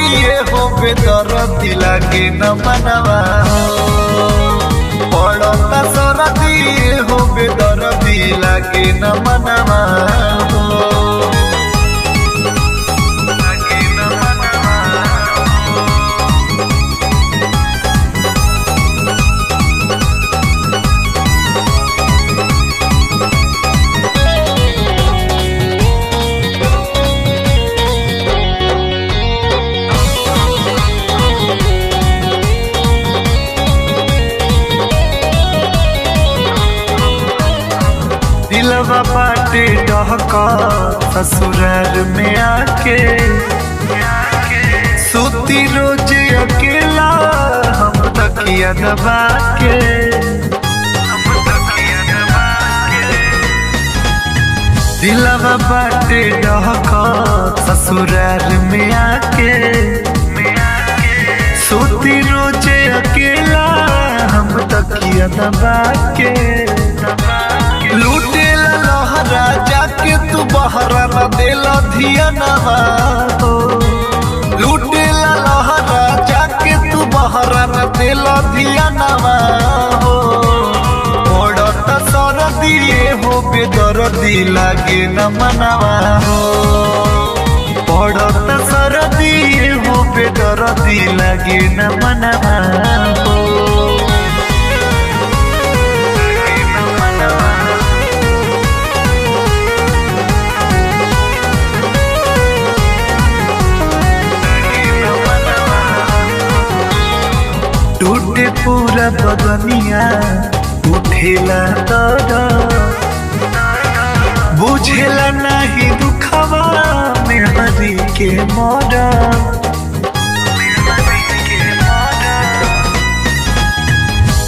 दिए हो बेदरदी लागे न मनवा पड़ता सर दिए हो बेदरदी लागे न मनवा दिलवा बाटे डहका ससुराल में आके सोती रोज अकेला हम तकिया दबा के दिलवा बाटे डहका ससुराल में आके सोती रोज अकेला हम तकिया दबा के लूटे लहरा जाके तू बहरा न देला धियनवा हो लूटे लहरा जाके तू बहरा न देला धियनवा हो पड़त सर दिए हो बेदरदी लागे न मनवा हो पड़त सर दिए हो बेदरदी लागे न मनवा हो टूटे पूरा बदनिया उठेला तर बुझेला नहीं दुखवा में हरी के मोरा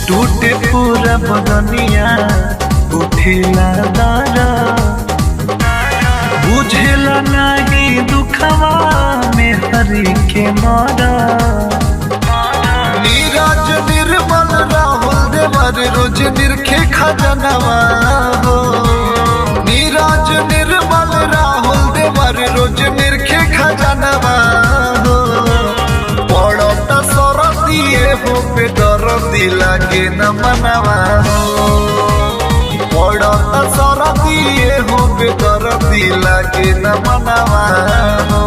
टूटे पूरा बदनिया उठेला तर बुझेला नहीं दुखवा में हरी के मोरा नीरज निर्मल राहुल देवर रोज निरखे खजनवा हो नीरज निर्मल राहुल देवर रोज निरखे खजनवा हो पड़त सर दिए हो बेदरदी लागे न मनवा हो पड़त सर दिए हो बेदरदी लागे न मनवा हो।